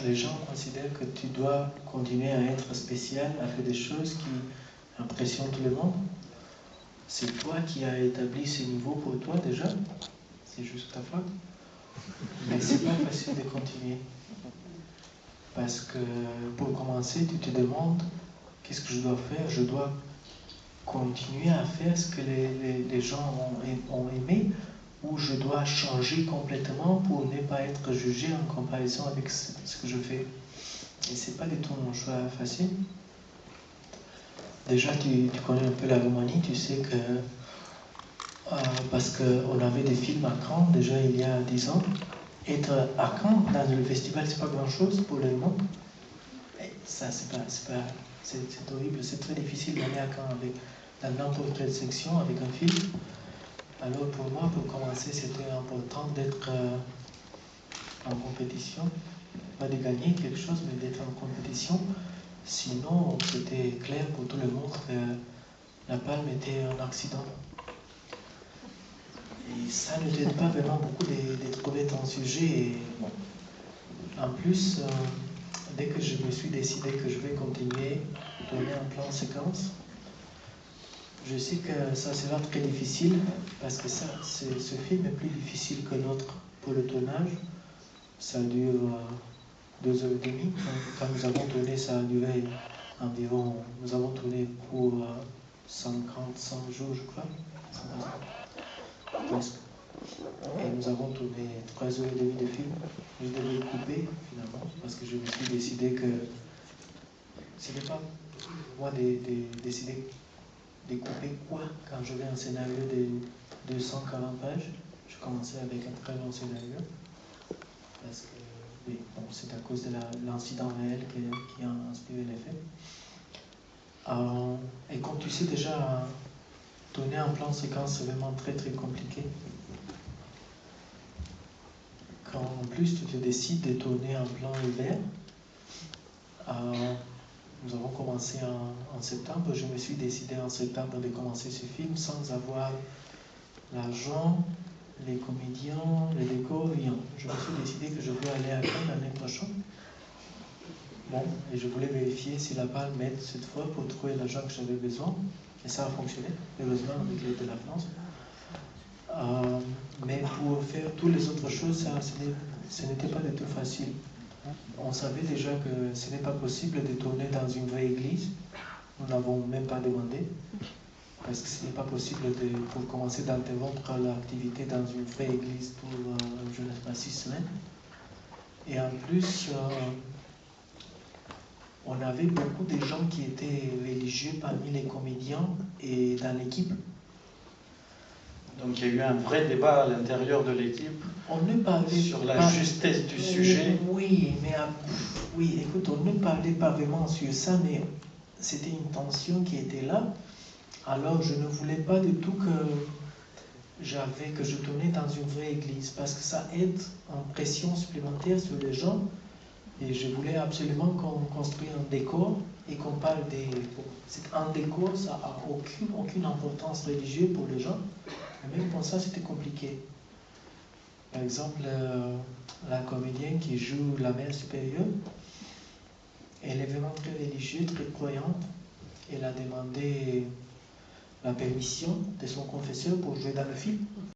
Les gens considèrent que tu dois continuer à être spécial, à faire des choses qui impressionnent tout le monde. C'est toi qui as établi ces niveaux pour toi déjà. C'est juste ta faute. Mais c'est pas facile de continuer. Parce que pour commencer, tu te demandes qu'est-ce que je dois faire? Je dois continuer à faire ce que les gens ont aimé, ou je dois changer complètement pour ne pas être jugé en comparaison avec ce que je fais. Et c'est pas du tout un choix facile. Déjà, tu connais un peu la Roumanie, tu sais que parce qu'on avait des films à Cannes déjà il y a 10 ans. Être à Cannes dans le festival, c'est pas grand chose pour le monde. Et ça, c'est horrible, c'est très difficile d'aller à Cannes dans n'importe quelle section avec un film. Alors pour moi, pour commencer, c'était important d'être en compétition, pas de gagner quelque chose, mais d'être en compétition. Sinon, c'était clair pour tout le monde que la palme était un accident. Et ça ne t'aide pas vraiment beaucoup de trouver ton sujet. Et bon. En plus, dès que je me suis décidé que je vais continuer à tourner en plan séquence, je sais que ça sera très difficile parce que ce film est plus difficile que l'autre pour le tournage. Ça dure 2h30. Quand nous avons tourné, ça a duré environ, nous avons tourné pour 100 jours, je crois. Presque. Et nous avons tourné 3h30 de film. Je devais couper finalement parce que je me suis décidé que ce n'est pas moi de décider de couper quoi quand j'avais un scénario de 240 pages. Je commençais avec un très long scénario parce que oui, bon, c'est à cause de l'incident réel qui a inspiré l'effet. Et comme tu sais déjà, tourner en plan séquence, c'est vraiment très très compliqué. Quand en plus tu te décides de tourner en plan hiver, nous avons commencé en septembre. Je me suis décidé en septembre de commencer ce film sans avoir l'argent, les comédiens, les décors, rien. Je me suis décidé que je voulais aller à Cannes l'année prochaine. Bon, et je voulais vérifier si la Palme m'aide cette fois pour trouver l'argent que j'avais besoin. Et ça a fonctionné, heureusement, avec l'aide de la France. Mais pour faire toutes les autres choses, ce n'était pas du tout facile. On savait déjà que ce n'est pas possible de tourner dans une vraie église. Nous n'avons même pas demandé. Parce que ce n'est pas possible pour commencer d'interrompre l'activité dans une vraie église pour, je ne sais pas, 6 semaines. Et en plus, on avait beaucoup de gens qui étaient religieux parmi les comédiens et dans l'équipe. Donc il y a eu un vrai débat à l'intérieur de l'équipe sur la justesse du sujet. Oui, mais oui, écoute, on ne parlait pas vraiment sur ça, mais c'était une tension qui était là. Alors je ne voulais pas du tout que je tournais dans une vraie église, parce que ça aide en pression supplémentaire sur les gens. Et je voulais absolument qu'on construise un décor et qu'on parle des... Un décor, ça n'a aucune importance religieuse pour les gens. Mais même pour ça, c'était compliqué. Par exemple, la comédienne qui joue la mère supérieure, elle est vraiment très religieuse, très croyante. Elle a demandé la permission de son confesseur pour jouer dans le film.